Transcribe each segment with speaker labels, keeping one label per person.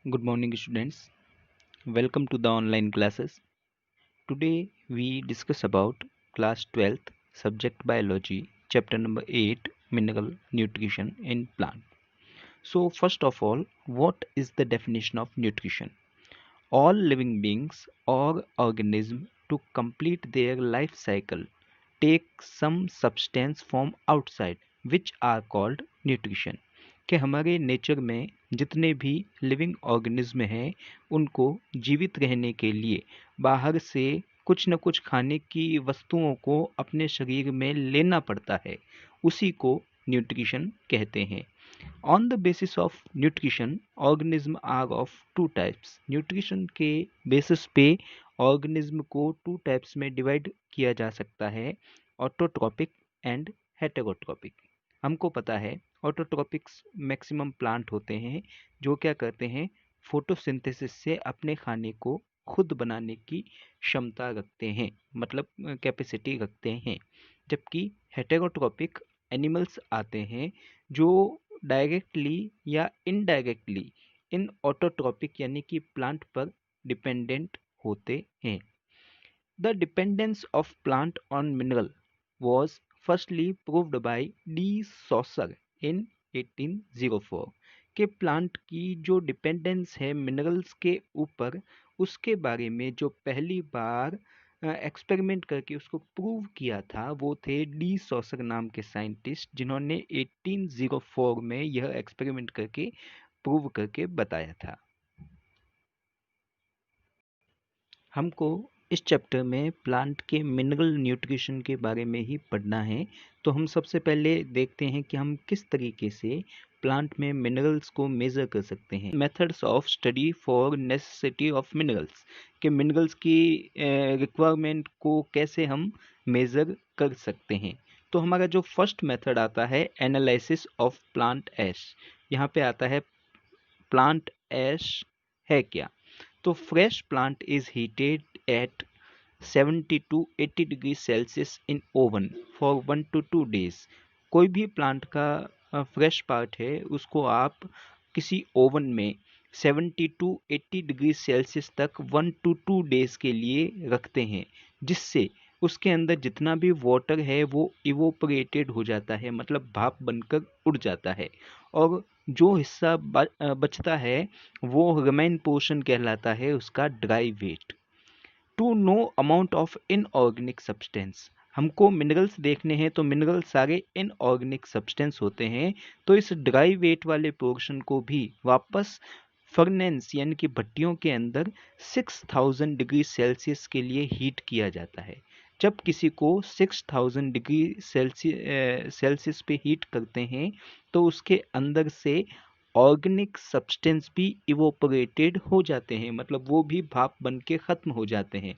Speaker 1: Good morning, students. Welcome to the online classes. Today we discuss about class 12th subject biology, chapter number 8, mineral nutrition in plant. So first of all, what is the definition of nutrition? All living beings or organisms to complete their life cycle take some substance from outside which are called nutrition। कि हमारे nature में जितने भी living organism हैं उनको जीवित रहने के लिए बाहर से कुछ न कुछ खाने की वस्तुओं को अपने शरीर में लेना पड़ता है, उसी को न्यूट्रिशन कहते हैं। On the basis of nutrition organism are of two types. Nutrition के बेसिस पे ऑर्गेनिज्म को टू टाइप्स में डिवाइड किया जा सकता है, ऑटोट्रॉपिक एंड हेटेरोट्रॉपिक। हमको पता है ऑटोट्रॉपिक्स मैक्सिमम प्लांट होते हैं जो क्या करते हैं, फोटोसिंथेसिस से अपने खाने को खुद बनाने की क्षमता रखते हैं, मतलब कैपेसिटी रखते हैं। जबकि हेटेरोट्रॉपिक एनिमल्स आते हैं जो डायरेक्टली या इनडायरेक्टली इन ऑटोट्रॉपिक यानी कि प्लांट पर डिपेंडेंट होते हैं। The dependence of plant on mineral was firstly proved by de Saussure in 1804 के प्लांट की जो डिपेंडेंस है मिनरल्स के ऊपर, उसके बारे में जो पहली बार एक्सपेरिमेंट करके उसको प्रूव किया था वो थे डी सॉसर नाम के साइंटिस्ट, जिन्होंने 1804 में यह एक्सपेरिमेंट करके प्रूव करके बताया था। हमको इस चैप्टर में प्लांट के मिनरल न्यूट्रिशन के बारे में ही पढ़ना है। तो हम सबसे पहले देखते हैं कि हम किस तरीके से प्लांट में मिनरल्स को मेज़र कर सकते हैं। Methods of study for necessity of minerals, के मिनरल्स की रिक्वायरमेंट को कैसे हम मेज़र कर सकते हैं। तो हमारा जो फर्स्ट मेथड आता है एनालिसिस ऑफ प्लांट ऐश। यहाँ पे आता है प्लांट ऐश है क्या। तो fresh plant is heated at 70 to 80 degree celsius in oven for 1 to 2 days। कोई भी प्लांट का फ्रेश पार्ट है उसको आप किसी ओवन में 70 to 80 डिग्री सेल्सियस तक 1 to 2 days के लिए रखते हैं, जिससे उसके अंदर जितना भी वाटर है वो इवोपरेटेड हो जाता है, मतलब भाप बनकर उड़ जाता है, और जो हिस्सा बचता है वो रिमेन पोर्शन कहलाता है उसका dry weight. To know amount of inorganic substance, हमको मिनरल्स देखने हैं तो मिनरल सारे इनऑर्गेनिक सब्सटेंस होते हैं, तो इस ड्राई वेट वाले पोर्शन को भी वापस फर्नेंस यानी कि भट्टियों के अंदर 6000 डिग्री सेल्सियस के लिए हीट किया जाता है। जब किसी को 6000 डिग्री सेल्सियस पे हीट करते हैं तो उसके अंदर से ऑर्गेनिक सब्सटेंस भी इवोपरेटेड हो जाते हैं, मतलब वो भी भाप बन के ख़त्म हो जाते हैं।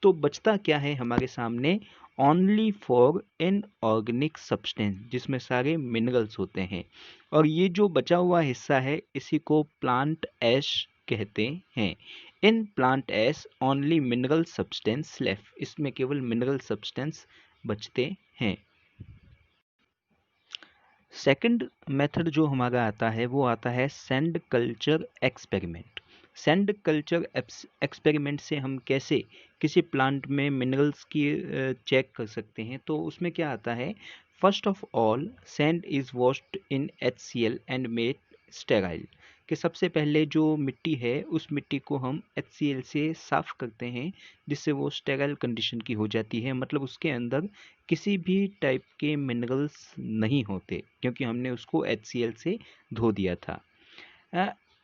Speaker 1: तो बचता क्या है हमारे सामने, ओनली फॉर इनऑर्गेनिक सब्सटेंस, जिसमें सारे मिनरल्स होते हैं। और ये जो बचा हुआ हिस्सा है इसी को प्लांट ऐश कहते हैं। In plant ash only mineral substance left, इसमें केवल मिनरल सब्सटेंस बचते हैं। सेकंड मेथड जो हमारा आता है वो आता है sand culture experiment. Sand culture experiment से हम कैसे किसी प्लांट में मिनरल्स की चेक कर सकते हैं। तो उसमें क्या आता है, first of all sand is washed in HCl and made sterile. कि सबसे पहले जो मिट्टी है उस मिट्टी को हम HCl से साफ करते हैं, जिससे वो स्टेराइल कंडीशन की हो जाती है, मतलब उसके अंदर किसी भी टाइप के मिनरल्स नहीं होते, क्योंकि हमने उसको HCl से धो दिया था।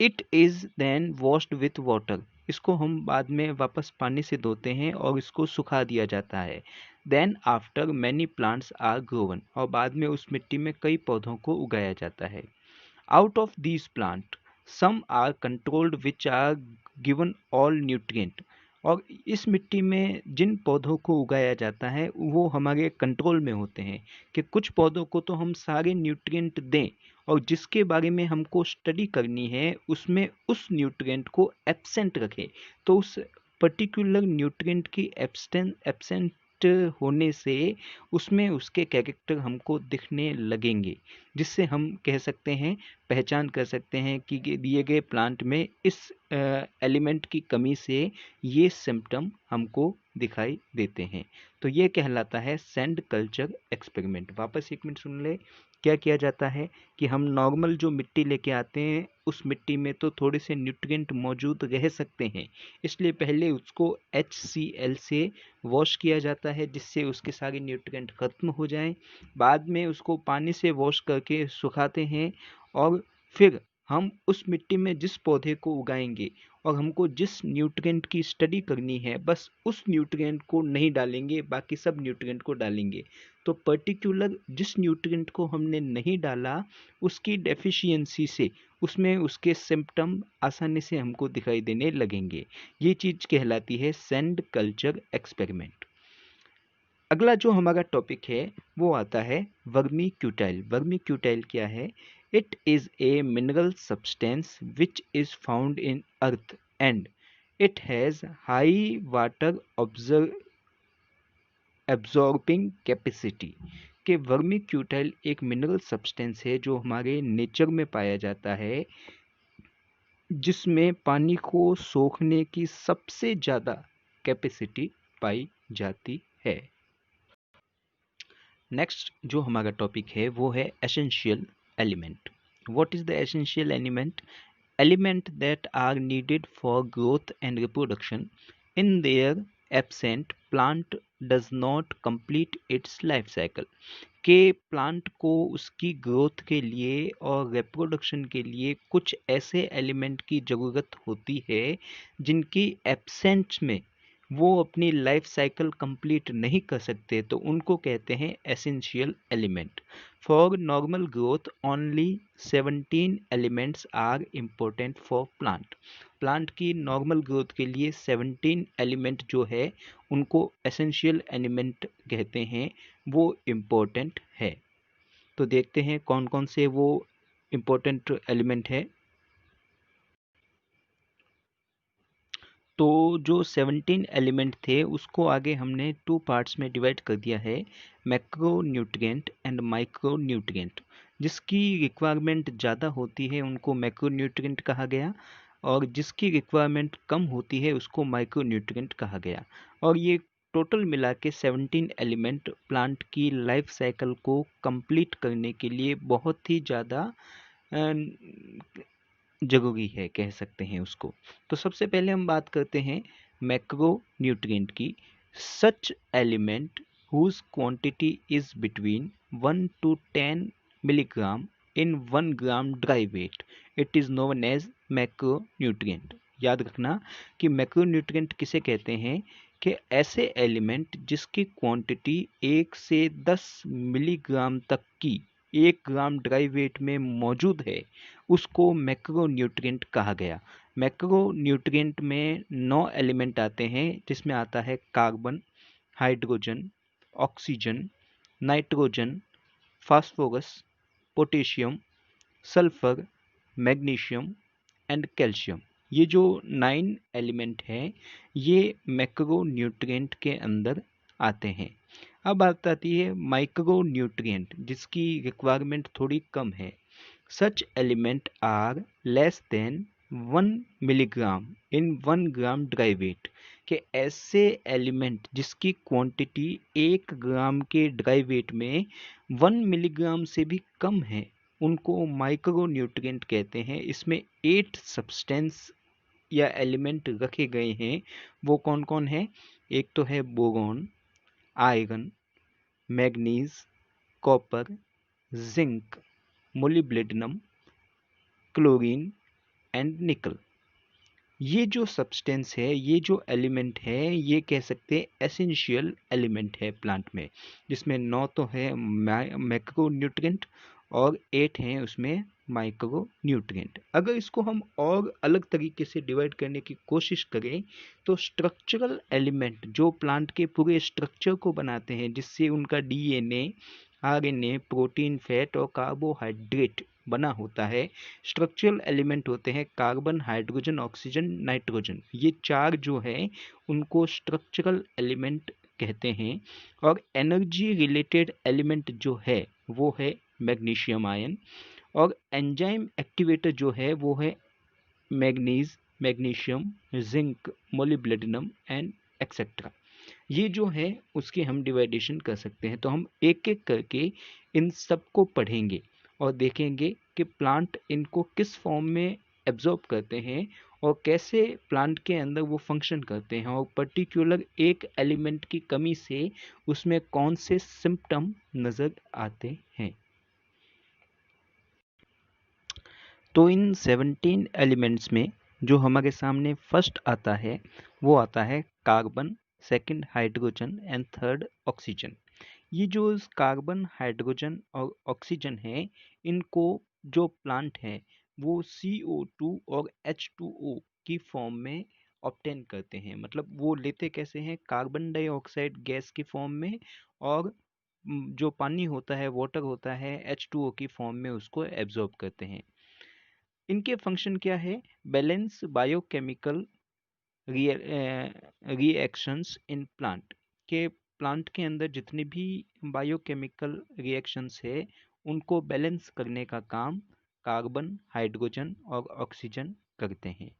Speaker 1: It is then washed with water, इसको हम बाद में वापस पानी से धोते हैं और इसको सुखा दिया जाता है। Then after many plants are grown, और बाद में उस मिट्टी में कई पौधों को उगाया जाता है। Out of these plant some are controlled which are given all nutrient, और इस मिट्टी में जिन पौधों को उगाया जाता है वो हमारे कंट्रोल में होते हैं, कि कुछ पौधों को तो हम सारे न्यूट्रिएंट दें और जिसके बारे में हमको स्टडी करनी है उसमें उस न्यूट्रिएंट को एब्सेंट रखें। तो उस पर्टिकुलर न्यूट्रिएंट की एब्सेंट एडजस्ट होने से उसमें उसके कैरेक्टर हमको दिखने लगेंगे, जिससे हम कह सकते हैं, पहचान कर सकते हैं कि दिए गए प्लांट में इस एलिमेंट की कमी से ये सिम्टम हमको दिखाई देते हैं। तो ये कहलाता है सैंड कल्चर एक्सपेरिमेंट। वापस एक मिनट सुन ले। क्या किया जाता है कि हम नॉर्मल जो मिट्टी लेके आते हैं, उस मिट्टी में तो थोड़े से न्यूट्रिएंट मौजूद रह सकते हैं, इसलिए पहले उसको HCl से वॉश किया जाता है, जिससे उसके सारे न्यूट्रिएंट खत्म हो जाएं। बाद में उसको पानी से वॉश करके सुखाते हैं, और फिर हम उस मिट्टी में जिस पौधे को उगाएंगे और हमको जिस न्यूट्रिएंट की स्टडी करनी है, बस उस न्यूट्रिएंट को नहीं डालेंगे, बाकी सब न्यूट्रिएंट को डालेंगे। तो पर्टिकुलर जिस न्यूट्रिएंट को हमने नहीं डाला, उसकी डेफिशिएंसी से उसमें उसके सिम्टम आसानी से हमको दिखाई देने लगेंगे। ये चीज कहलाती है सैंड कल्चर एक्सपेरिमेंट। अगला जो हमारा टॉपिक है वो आता है वर्मी क्यूटाइल। वर्मी क्यूटाइल क्या है? It is a mineral substance which is found in earth and it has high water absorbing capacity. के वर्मी क्यूटाइल एक मिनरल सब्सटेंस है जो हमारे नेचर में पाया जाता है, जिसमें पानी को सोखने की सबसे ज़्यादा कैपेसिटी पाई जाती है। नेक्स्ट जो हमारा टॉपिक है वो है essential element. What is the essential element? Element that are needed for growth and reproduction. In their absent plant does not complete its life cycle. के प्लांट को उसकी ग्रोथ के लिए और रिप्रोडक्शन के लिए कुछ ऐसे एलिमेंट की ज़रूरत होती है जिनकी एब्सेंस में वो अपनी लाइफ साइकिल कंप्लीट नहीं कर सकते, तो उनको कहते हैं essential element. For normal growth only 17 elements are important for plant. Plant की नॉर्मल ग्रोथ के लिए 17 एलिमेंट जो है उनको एसेंशियल एलिमेंट कहते हैं, वो इम्पोर्टेंट है। तो देखते हैं कौन कौन से वो इम्पोर्टेंट एलिमेंट है। तो जो 17 एलिमेंट थे उसको आगे हमने 2 पार्ट्स में डिवाइड कर दिया है, macro nutrient and micro nutrient. जिसकी रिक्वायरमेंट ज़्यादा होती है उनको मैक्रो न्यूट्रिएंट कहा गया, और जिसकी रिक्वायरमेंट कम होती है उसको माइक्रो न्यूट्रिएंट कहा गया। और ये टोटल मिला के 17 एलिमेंट प्लांट की लाइफ साइकिल को कंप्लीट करने के लिए बहुत ही ज़्यादा ज़रूरी है, कह सकते हैं उसको। तो सबसे पहले हम बात करते हैं मैक्रो न्यूट्रिएंट की। Such element whose quantity is between 1 to 10 milligram in 1 gram dry weight, it is known as macro nutrient. याद रखना कि मैक्रो न्यूट्रिएंट किसे कहते हैं, कि ऐसे एलिमेंट जिसकी क्वांटिटी 1 से 10 मिलीग्राम तक की 1 ग्राम ड्राई वेट में मौजूद है, उसको मैक्रो न्यूट्रिएंट कहा गया। मैक्रो न्यूट्रिएंट में 9 एलिमेंट आते हैं, जिसमें आता है carbon, hydrogen, oxygen, nitrogen, phosphorus, potassium, sulphur, magnesium and calcium. ये जो 9 एलिमेंट हैं ये मैक्रो न्यूट्रिएंट के अंदर आते हैं। अब बात आती है माइक्रो न्यूट्रिएंट, जिसकी रिक्वायरमेंट थोड़ी कम है। Such element are less than 1 milligram in 1 gram dry weight. के ऐसे एलिमेंट जिसकी क्वांटिटी 1 ग्राम के ड्राई वेट में 1 मिलीग्राम से भी कम है, उनको माइक्रो न्यूट्रिएंट कहते हैं। इसमें 8 सब्सटेंस या एलिमेंट रखे गए हैं। वो कौन कौन है? एक तो है boron, iron, manganese, copper, zinc, molybdenum, chlorine and निकल। ये जो सब्सटेंस है, ये जो एलिमेंट है, ये कह सकते हैं एसेंशियल एलिमेंट है प्लांट में, जिसमें 9 तो है मैक्रो न्यूट्रिएंट और 8 हैं उसमें माइक्रो न्यूट्रिएंट। अगर इसको हम और अलग तरीके से डिवाइड करने की कोशिश करें तो स्ट्रक्चरल एलिमेंट जो प्लांट के पूरे स्ट्रक्चर को बनाते हैं, जिससे उनका DNA, RNA, प्रोटीन, फैट और कार्बोहाइड्रेट बना होता है, स्ट्रक्चरल एलिमेंट होते हैं कार्बन, हाइड्रोजन, ऑक्सीजन, नाइट्रोजन। ये 4 जो है उनको स्ट्रक्चरल एलिमेंट कहते हैं। और एनर्जी रिलेटेड एलिमेंट जो है वो है मैग्नीशियम आयन। और एंजाइम एक्टिवेटर जो है वो है manganese, magnesium, zinc, molybdenum and etcetera. ये जो है उसकी हम डिवाइडेशन कर सकते हैं। तो हम एक एक करके इन सबको पढ़ेंगे और देखेंगे कि प्लांट इनको किस फॉर्म में एब्जॉर्ब करते हैं और कैसे प्लांट के अंदर वो फंक्शन करते हैं, और पर्टिकुलर एक एलिमेंट की कमी से उसमें कौन से सिम्टम नज़र आते हैं। तो इन 17 एलिमेंट्स में जो हमारे सामने फर्स्ट आता है वो आता है carbon, second hydrogen and third oxygen. ये जो कार्बन, हाइड्रोजन और ऑक्सीजन है, इनको जो प्लांट है वो CO2 और H2O की फॉर्म में ऑब्टेन करते हैं। मतलब वो लेते कैसे हैं, कार्बन डाइऑक्साइड गैस की फॉर्म में, और जो पानी होता है, वाटर होता है, H2O की फॉर्म में उसको एब्जॉर्ब करते हैं। इनके फंक्शन क्या है, balance biochemical reactions in plant, के प्लांट के अंदर जितने भी बायोकेमिकल रिएक्शंस है उनको बैलेंस करने का काम कार्बन, हाइड्रोजन और ऑक्सीजन करते हैं।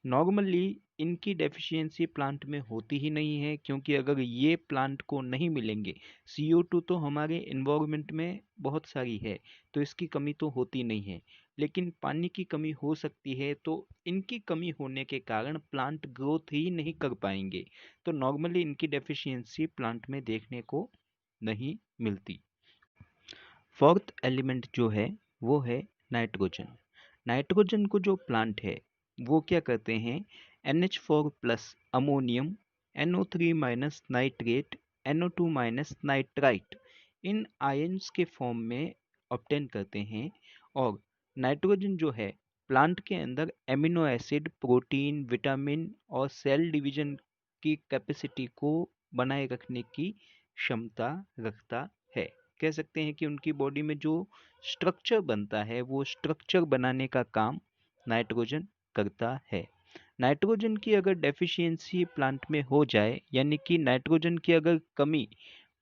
Speaker 1: नॉर्मली इनकी डेफिशिएंसी प्लांट में होती ही नहीं है, क्योंकि अगर ये प्लांट को नहीं मिलेंगे, CO2 तो हमारे इन्वायरमेंट में बहुत सारी है तो इसकी कमी तो होती नहीं है, लेकिन पानी की कमी हो सकती है। तो इनकी कमी होने के कारण प्लांट ग्रोथ ही नहीं कर पाएंगे। तो नॉर्मली इनकी डेफिशिएंसी प्लांट में देखने को नहीं मिलती। फोर्थ एलिमेंट जो है वो है नाइट्रोजन। नाइट्रोजन को जो प्लांट है वो क्या करते हैं, NH4 plus ammonium, NO3 minus nitrate, NO2 minus nitrite, इन आयंस के फॉर्म में ऑब्टेन करते हैं। और नाइट्रोजन जो है प्लांट के अंदर एमिनो एसिड, प्रोटीन, विटामिन और सेल डिवीजन की कैपेसिटी को बनाए रखने की क्षमता रखता है। कह सकते हैं कि उनकी बॉडी में जो स्ट्रक्चर बनता है वो स्ट्रक्चर बनाने का काम नाइट्रोजन करता है। नाइट्रोजन की अगर डेफिशिएंसी प्लांट में हो जाए, यानी कि नाइट्रोजन की अगर कमी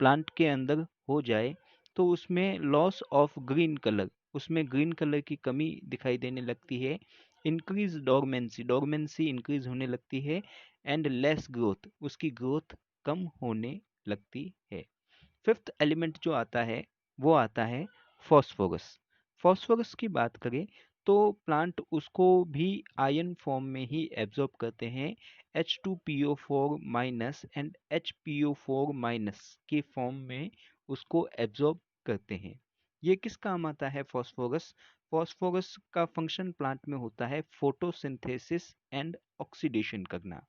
Speaker 1: प्लांट के अंदर हो जाए, तो उसमें लॉस ऑफ ग्रीन कलर, उसमें ग्रीन कलर की कमी दिखाई देने लगती है। इंक्रीज डोरमेंसी, डोरमेंसी इंक्रीज होने लगती है। एंड लेस ग्रोथ, उसकी ग्रोथ कम होने लगती है। फिफ्थ एलिमेंट जो आता है वो आता है फॉस्फोरस। फॉस्फोरस की बात करें तो प्लांट उसको भी आयन फॉर्म में ही एब्जॉर्ब करते हैं। H2PO4 minus and HPO4 minus के फॉर्म में उसको एब्जॉर्ब करते हैं। ये किस काम आता है फॉस्फोरस? फॉस्फोरस का फंक्शन प्लांट में होता है फोटोसिंथेसिस एंड ऑक्सीडेशन करना।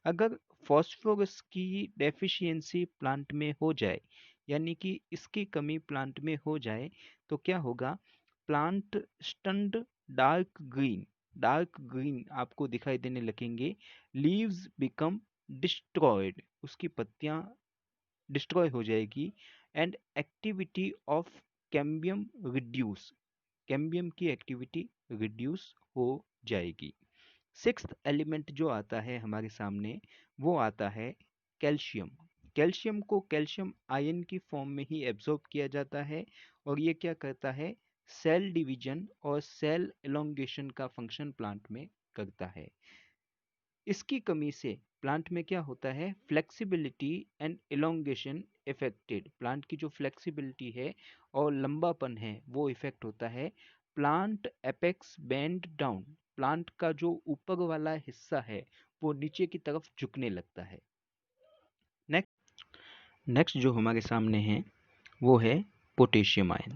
Speaker 1: अगर फॉस्फोरस की डेफिशिएंसी प्लांट में हो जाए, यानी कि इसकी कमी प्लांट में हो जाए, तो क्या होगा, plant stand dark green, dark green आपको दिखाई देने लगेंगे। लीव्स बिकम डिस्ट्रॉयड, उसकी पत्तियां डिस्ट्रॉय हो जाएगी। And activity of cambium reduce, cambium की एक्टिविटी रिड्यूस हो जाएगी। सिक्स्थ एलिमेंट जो आता है हमारे सामने वो आता है कैल्शियम। कैल्शियम को कैल्शियम आयन की फॉर्म में ही एब्जॉर्ब किया जाता है, और ये क्या करता है, सेल डिवीजन और सेल एलोंगेशन का फंक्शन प्लांट में करता है। इसकी कमी से प्लांट में क्या होता है, flexibility and elongation affected, plant की जो फ्लेक्सिबिलिटी है और लंबापन है वो इफेक्ट होता है। Plant apex bend down, plant का जो ऊपर वाला हिस्सा है वो नीचे की तरफ झुकने लगता है। नेक्स्ट जो हमारे सामने है वो है पोटेशियम आयन।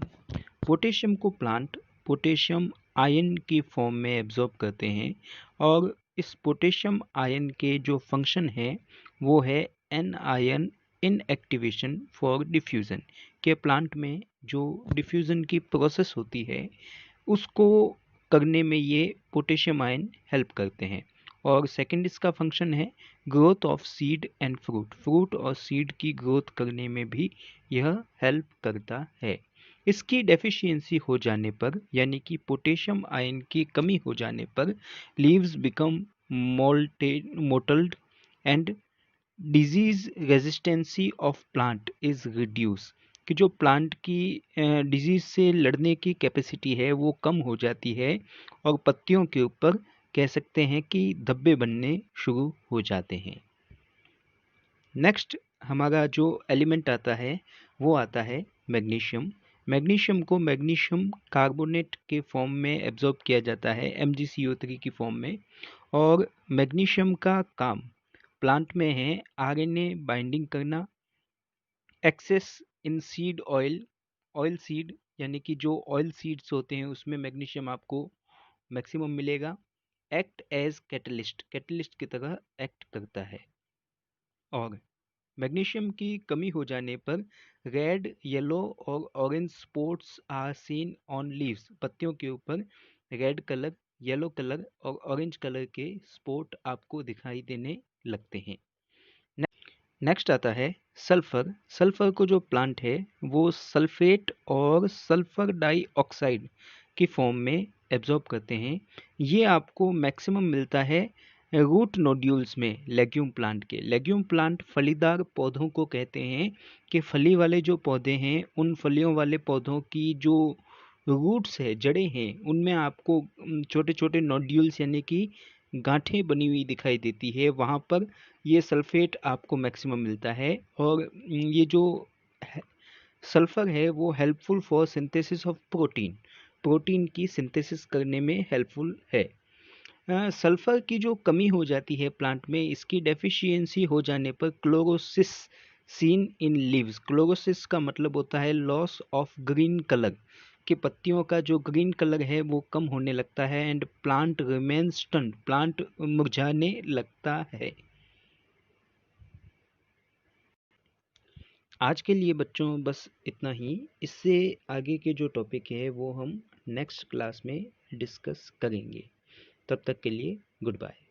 Speaker 1: पोटेशियम को प्लांट पोटेशियम आयन की फॉर्म में एब्जॉर्ब करते हैं, और इस पोटेशियम आयन के जो फंक्शन है वो है an ion in activation for diffusion, के प्लांट में जो डिफ्यूज़न की प्रोसेस होती है उसको करने में ये पोटेशियम आयन हेल्प करते हैं। और सेकंड इसका फंक्शन है growth of seed and fruit, fruit और सीड की ग्रोथ करने में भी यह हेल्प करता है। इसकी डेफिशिएंसी हो जाने पर, यानी कि पोटेशियम आयन की कमी हो जाने पर, leaves become mottled and disease resistancy of plant is reduce, कि जो प्लांट की डिजीज से लड़ने की कैपेसिटी है वो कम हो जाती है और पत्तियों के ऊपर कह सकते हैं कि धब्बे बनने शुरू हो जाते हैं। नेक्स्ट हमारा जो एलिमेंट आता है वो आता है मैग्नीशियम। मैग्नीशियम को मैग्नीशियम कार्बोनेट के फॉर्म में एब्जॉर्ब किया जाता है MgCO3 की फॉर्म में। और मैग्नीशियम का काम प्लांट में है आरएनए बाइंडिंग करना, एक्सेस इन सीड ऑयल, ऑयल सीड यानी कि जो ऑयल सीड्स होते हैं उसमें मैग्नीशियम आपको मैक्सिमम मिलेगा, एक्ट एज कैटलिस्ट, कैटलिस्ट की तरह एक्ट करता है। और मैग्नीशियम की कमी हो जाने पर रेड, येलो और orange spots are seen on leaves, पत्तियों के ऊपर रेड कलर, येलो कलर और ऑरेंज कलर के स्पॉट आपको दिखाई देने लगते हैं। नेक्स्ट आता है सल्फर। सल्फर को जो प्लांट है वो सल्फेट और सल्फर डाइऑक्साइड की फॉर्म में एब्जॉर्ब करते हैं। ये आपको मैक्सिमम मिलता है रूट नोड्यूल्स में लेग्यूम प्लांट के। लेग्यूम प्लांट फलीदार पौधों को कहते हैं कि फली वाले जो पौधे हैं उन फलियों वाले पौधों की जो रूट्स है, जड़ें हैं, उनमें आपको छोटे छोटे नोड्यूल्स यानी कि गांठें बनी हुई दिखाई देती है, वहाँ पर ये सल्फेट आपको मैक्सिमम मिलता है। और ये जो सल्फर है वो helpful for synthesis of protein, protein की सिंथेसिस करने में हेल्पफुल है। सल्फर की जो कमी हो जाती है प्लांट में, इसकी डेफिशिएंसी हो जाने पर chlorosis seen in leaves, chlorosis का मतलब होता है लॉस ऑफ ग्रीन कलर, कि पत्तियों का जो ग्रीन कलर है वो कम होने लगता है and plant remain stunt, plant मुरझाने लगता है। आज के लिए बच्चों बस इतना ही। इससे आगे के जो टॉपिक है वो हम नेक्स्ट क्लास में डिस्कस करेंगे। तब तक के लिए गुड बाय।